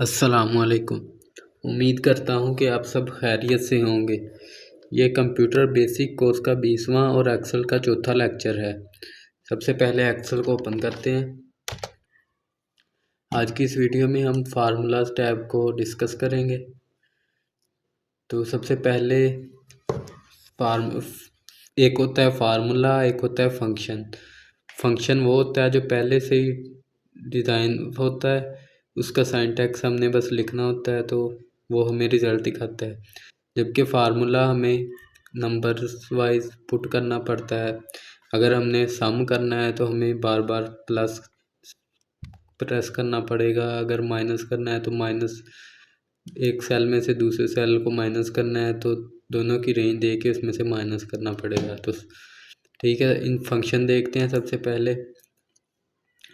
अस्सलामुअलैकुम। उम्मीद करता हूँ कि आप सब खैरियत से होंगे। ये कंप्यूटर बेसिक कोर्स का 20वां और एक्सेल का चौथा लेक्चर है। सबसे पहले एक्सेल को ओपन करते हैं। आज की इस वीडियो में हम फार्मूलाज टैब को डिस्कस करेंगे। तो सबसे पहले फार्म एक होता है फार्मूला, एक होता है फंक्शन। फंक्शन वो होता है जो पहले से ही डिज़ाइन होता है, उसका सिंटैक्स हमने बस लिखना होता है तो वो हमें रिज़ल्ट दिखाता है। जबकि फार्मूला हमें नंबर्स वाइज पुट करना पड़ता है। अगर हमने सम करना है तो हमें बार बार प्लस प्रेस करना पड़ेगा, अगर माइनस करना है तो माइनस, एक सेल में से दूसरे सेल को माइनस करना है तो दोनों की रेंज दे के उसमें से माइनस करना पड़ेगा। तो ठीक है, इन फंक्शन देखते हैं। सबसे पहले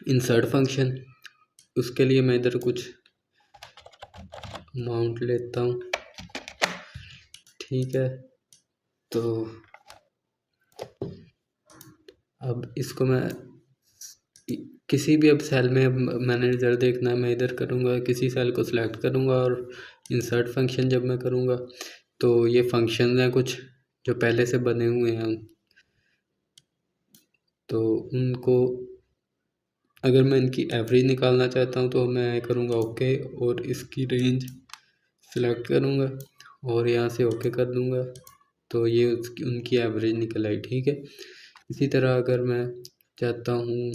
इंसर्ट फंक्शन, उसके लिए मैं इधर कुछ अमाउंट लेता हूँ। ठीक है, तो अब इसको मैं किसी भी, अब सेल में मैंने रिजल्ट देखना है, मैं इधर करूँगा, किसी सेल को सिलेक्ट करूँगा और इंसर्ट फंक्शन जब मैं करूँगा तो ये फंक्शन हैं कुछ जो पहले से बने हुए हैं, तो उनको अगर मैं इनकी एवरेज निकालना चाहता हूँ तो मैं करूँगा ओके और इसकी रेंज सिलेक्ट करूँगा और यहाँ से ओके कर दूँगा तो ये उनकी एवरेज निकल आई। ठीक है, इसी तरह अगर मैं चाहता हूँ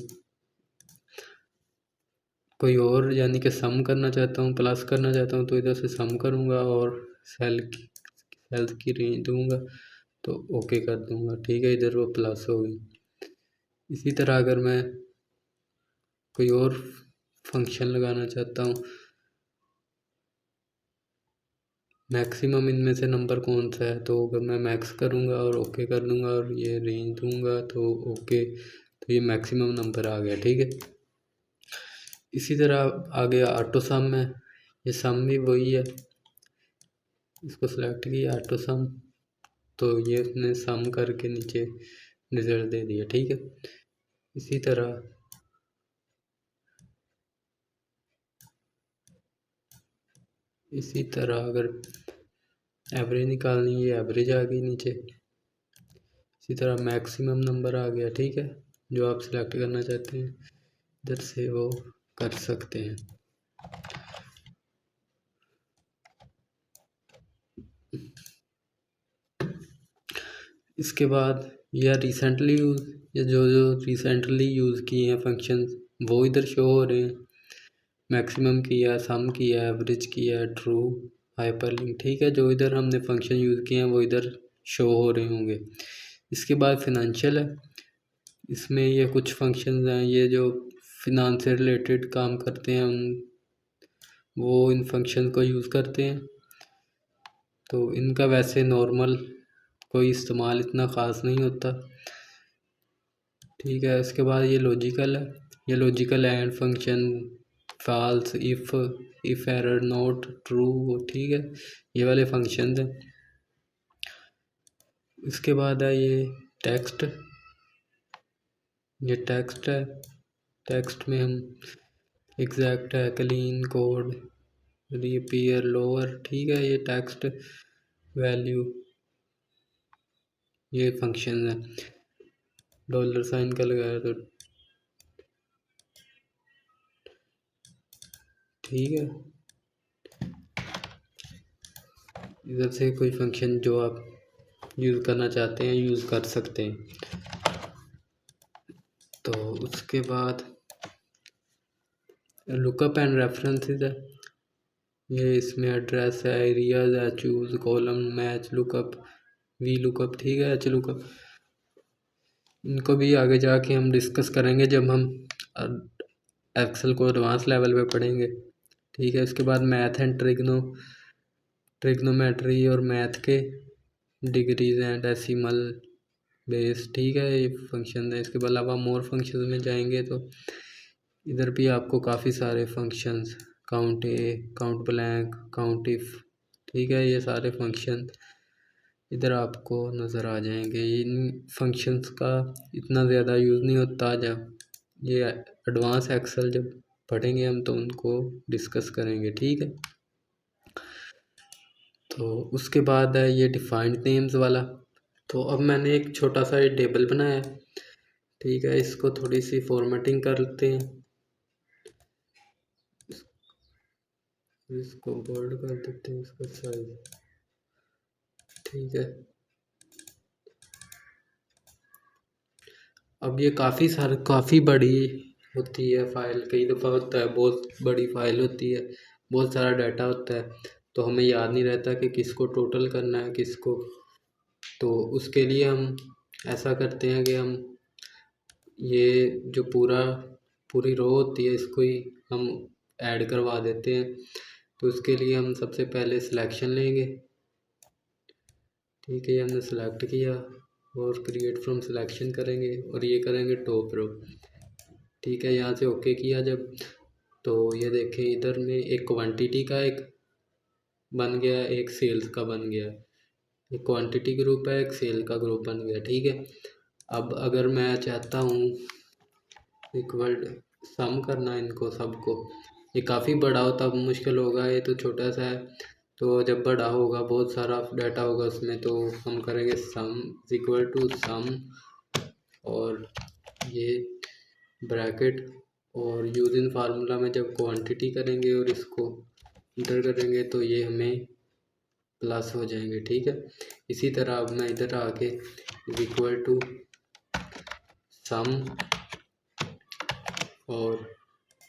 कोई और, यानी कि सम करना चाहता हूँ, प्लस करना चाहता हूँ, तो इधर से सम करूँगा और सेल्स की रेंज दूँगा तो ओके कर दूँगा। ठीक है, इधर वो प्लस हो गई। इसी तरह अगर मैं कोई और फंक्शन लगाना चाहता हूँ, मैक्सिमम इनमें से नंबर कौन सा है, तो अगर मैं मैक्स करूँगा और ओके कर दूँगा और ये रेंज दूँगा तो ओके, तो ये मैक्सिमम नंबर आ गया। ठीक है, इसी तरह आगे ऑटो सम है, ये सम भी वही है, इसको सेलेक्ट किया ऑटो सम, तो ये उसने सम करके नीचे रिजल्ट दे दिया। ठीक है, इसी तरह अगर एवरेज निकालनी है, ये एवरेज आ गई नीचे। इसी तरह मैक्सिमम नंबर आ गया। ठीक है, जो आप सिलेक्ट करना चाहते हैं इधर से वो कर सकते हैं। इसके बाद या रिसेंटली यूज़, या जो रिसेंटली यूज़ किए हैं फंक्शन वो इधर शो हो रहे हैं। मैक्सिमम किया, सम किया, एवरेज किया, ट्रू, हाइपरलिंक। ठीक है, जो इधर हमने फंक्शन यूज़ किए हैं वो इधर शो हो रहे होंगे। इसके बाद फिनेंशियल है, इसमें ये कुछ फंक्शंस हैं, ये जो फिनांस से रिलेटेड काम करते हैं वो इन फंक्शन को यूज़ करते हैं। तो इनका वैसे नॉर्मल कोई इस्तेमाल इतना ख़ास नहीं होता। ठीक है, इसके बाद ये लॉजिकल है, ये logical and function, false, if error, not true. ठीक है, ये वाले फंक्शन हैं। इसके बाद है ये टेक्स्ट, ये टेक्स्ट है, टेक्स्ट में हम एग्जैक्ट है, क्लीन, कोड, रिपेयर, लोअर। ठीक है, ये टेक्स्ट वैल्यू, ये फंक्शन है। डॉलर साइन का लगाया तो ठीक है, इधर से कोई फंक्शन जो आप यूज़ करना चाहते हैं यूज़ कर सकते हैं। तो उसके बाद लुकअप एंड रेफरेंसेस है, ये इसमें एड्रेस है, एरियाज है, choose, column, match, lookup, V lookup. ठीक है, एच लुकअप, इनको भी आगे जाके हम डिस्कस करेंगे जब हम एक्सेल को एडवांस लेवल पे पढ़ेंगे। ठीक है, इसके बाद मैथ एंड ट्रिग्नोमेट्री और मैथ के डिग्रीज एंड डेसिमल बेस। ठीक है, ये फंक्शन है। इसके अलावा मोर फंक्शन में जाएंगे तो इधर भी आपको काफ़ी सारे functions, count A, count blank, count if. ठीक है, ये सारे फंक्शन इधर आपको नज़र आ जाएंगे। इन फंक्शंस का इतना ज़्यादा यूज़ नहीं होता जब ये एडवांस एक्सेल जब पढ़ेंगे हम तो उनको डिस्कस करेंगे, ठीक है। तो उसके बाद है ये डिफाइंड नेम्स वाला। तो अब मैंने एक छोटा सा ये टेबल बनाया, ठीक है। इसको थोड़ी सी फॉर्मेटिंग कर लेते हैं, इसको बोल्ड कर देते हैं, इसका साइज, ठीक है। अब ये काफ़ी बड़ी होती है फाइल, कई दफ़ा होता है बहुत बड़ी फाइल होती है, बहुत सारा डाटा होता है, तो हमें याद नहीं रहता कि किसको टोटल करना है किसको। तो उसके लिए हम ऐसा करते हैं कि हम ये जो पूरी रो होती है इसको ही हम ऐड करवा देते हैं। तो उसके लिए हम सबसे पहले सिलेक्शन लेंगे, ठीक है। ये हमने सेलेक्ट किया और क्रिएट फ्रॉम सिलेक्शन करेंगे और ये करेंगे टॉप रो, ठीक है। यहाँ से ओके किया जब, तो ये देखें इधर में एक क्वांटिटी का एक बन गया, एक सेल्स का बन गया, एक क्वांटिटी ग्रुप है, एक सेल का ग्रुप बन गया, ठीक है। अब अगर मैं चाहता हूँ इक्वल सम करना इनको सबको, ये काफ़ी बड़ा हो तब मुश्किल होगा, ये तो छोटा सा है। तो जब बड़ा होगा बहुत सारा डाटा होगा उसमें, तो हम करेंगे सम इक्वल टू सम और ये ब्रैकेट और यूज इन फार्मूला में जब क्वांटिटी करेंगे और इसको इंटर करेंगे तो ये हमें प्लस हो जाएंगे, ठीक है। इसी तरह अब मैं इधर आके इक्वल टू सम और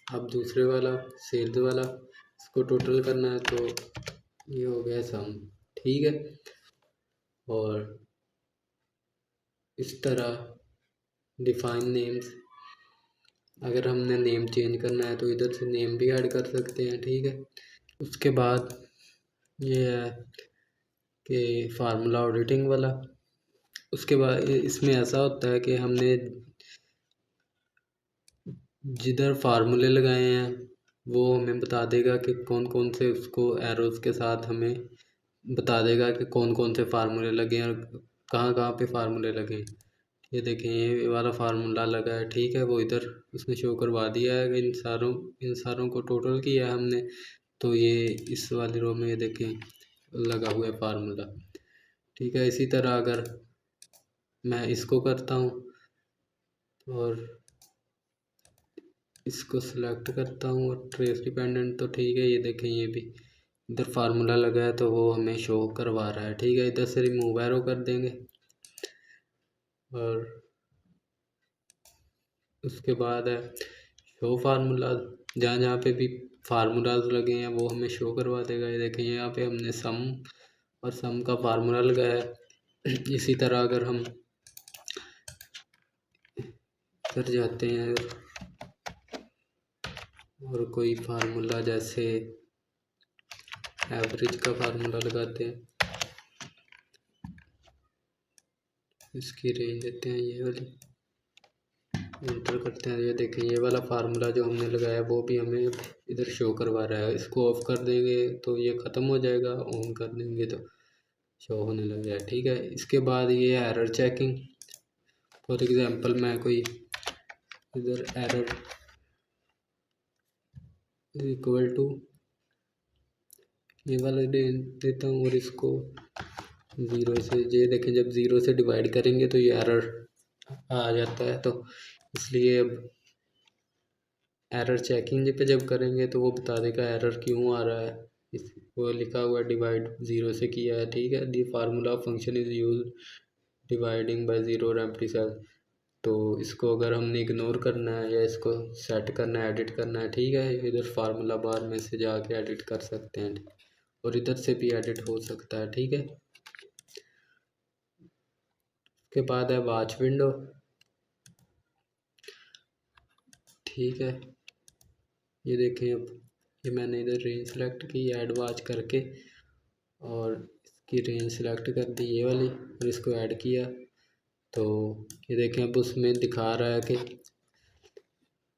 अब दूसरे वाला सेल्स वाला इसको टोटल करना है, तो ये हो गया सम, ठीक है। और इस तरह डिफाइन नेम्स, अगर हमने नेम चेंज करना है तो इधर से नेम भी ऐड कर सकते हैं, ठीक है। उसके बाद ये है कि फार्मूला ऑडिटिंग वाला। उसके बाद इसमें ऐसा होता है कि हमने जिधर फार्मूले लगाए हैं वो हमें बता देगा कि कौन कौन से, उसको एरोज़ के साथ हमें बता देगा कि कौन कौन से फार्मूले लगे हैं और कहाँ कहाँ पे फार्मूले लगे हैं। ये देखें ये वाला फार्मूला लगा है, ठीक है, वो इधर उसने शो करवा दिया है कि इन सारों को टोटल किया है हमने। तो ये इस वाली रो में ये देखें लगा हुआ है फार्मूला, ठीक है। इसी तरह अगर मैं इसको करता हूँ और इसको सिलेक्ट करता हूँ और ट्रेस डिपेंडेंट, तो ठीक है, ये देखें ये भी इधर फार्मूला लगा है तो वो हमें शो करवा रहा है, ठीक है। इधर से रिमूव एरो कर देंगे और उसके बाद है शो फार्मूला, जहाँ जहाँ पे भी फार्मूलाज लगे हैं वो हमें शो करवा देगा। ये देखें यहाँ पे हमने सम और सम का फार्मूला लगाया है। इसी तरह अगर हम कर जाते हैं और कोई फार्मूला जैसे एवरेज का फार्मूला लगाते हैं, इसकी रेंज देते हैं ये वाली, एंटर करते हैं। ये देखें ये वाला फार्मूला जो हमने लगाया वो भी हमें इधर शो करवा रहा है। इसको ऑफ कर देंगे तो ये ख़त्म हो जाएगा, ऑन कर देंगे तो शो होने लग जाए, ठीक है। इसके बाद ये एरर चेकिंग, फॉर एग्जांपल मैं कोई इधर एरर इक्वल टू ये वाला देता हूँ और इसको ज़ीरो से, ये देखें जब ज़ीरो से डिवाइड करेंगे तो ये एरर आ जाता है। तो इसलिए अब एरर चेकिंग पे जब करेंगे तो वो बता देगा एरर क्यों आ रहा है। इस वो लिखा हुआ है डिवाइड ज़ीरो से किया है, ठीक है। The formula function is use dividing by zero और एम्प्टी सेल। तो इसको अगर हमने इग्नोर करना है या इसको सेट करना है, एडिट करना है, ठीक है, इधर फार्मूला बार में से जाके एडिट कर सकते हैं और इधर से भी एडिट हो सकता है, ठीक है। उसके बाद है वॉच विंडो, ठीक है। ये देखें अब ये मैंने इधर रेंज सेलेक्ट की ऐड वॉच करके और इसकी रेंज सेलेक्ट कर दी ये वाली और इसको ऐड किया। तो ये देखें अब उसमें दिखा रहा है कि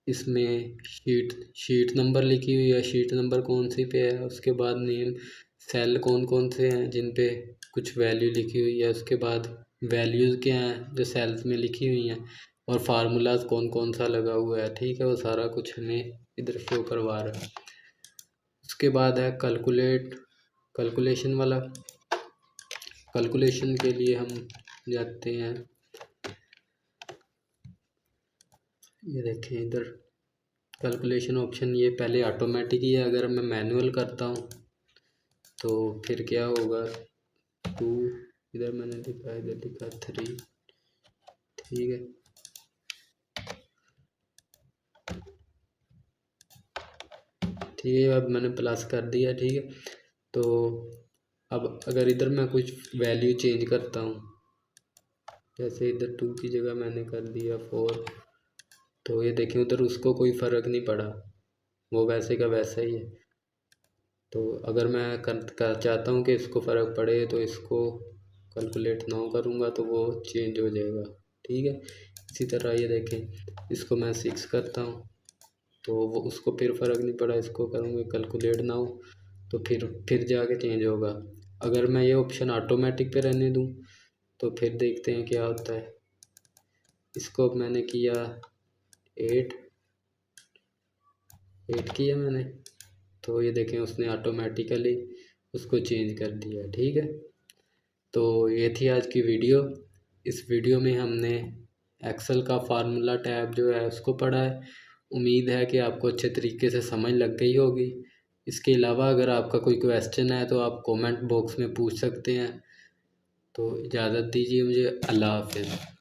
इसमें शीट नंबर लिखी हुई है, शीट नंबर कौन सी पे है, उसके बाद नेम, सेल कौन कौन से हैं जिन पे कुछ वैल्यू लिखी हुई है, उसके बाद वैल्यूज़ क्या हैं जो सेल्स में लिखी हुई हैं और फार्मूलाज कौन कौन सा लगा हुआ है, ठीक है। वो सारा कुछ हमें इधर शो करवा रहा है। उसके बाद है कैलकुलेशन वाला। कैलकुलेशन के लिए हम जाते हैं, ये देखें इधर कैलकुलेशन ऑप्शन, ये पहले ऑटोमेटिक ही है। अगर मैं मैनुअल करता हूँ तो फिर क्या होगा, 2 इधर मैंने लिखा, इधर लिखा 3, ठीक है। ठीक है, अब मैंने प्लस कर दिया, ठीक है। तो अब अगर इधर मैं कुछ वैल्यू चेंज करता हूँ, जैसे इधर 2 की जगह मैंने कर दिया 4, तो ये देखिए उधर उसको कोई फ़र्क नहीं पड़ा, वो वैसे का वैसा ही है। तो अगर मैं चाहता हूँ कि इसको फ़र्क पड़े, तो इसको कैलकुलेट ना करूँगा तो वो चेंज हो जाएगा, ठीक है। इसी तरह ये देखें, इसको मैं 6 करता हूँ तो वो उसको फिर फ़र्क नहीं पड़ा, इसको करूँगा कैलकुलेट ना हो तो फिर जाके चेंज होगा। अगर मैं ये ऑप्शन ऑटोमेटिक पे रहने दूँ तो फिर देखते हैं क्या होता है। इसको मैंने किया 8 किया मैंने, तो ये देखें उसने ऑटोमेटिकली उसको चेंज कर दिया, ठीक है। तो ये थी आज की वीडियो। इस वीडियो में हमने एक्सेल का फार्मूला टैब जो है उसको पढ़ा है। उम्मीद है कि आपको अच्छे तरीके से समझ लग गई होगी। इसके अलावा अगर आपका कोई क्वेश्चन है तो आप कमेंट बॉक्स में पूछ सकते हैं। तो इजाज़त दीजिए मुझे, अल्लाह हाफ़िज़।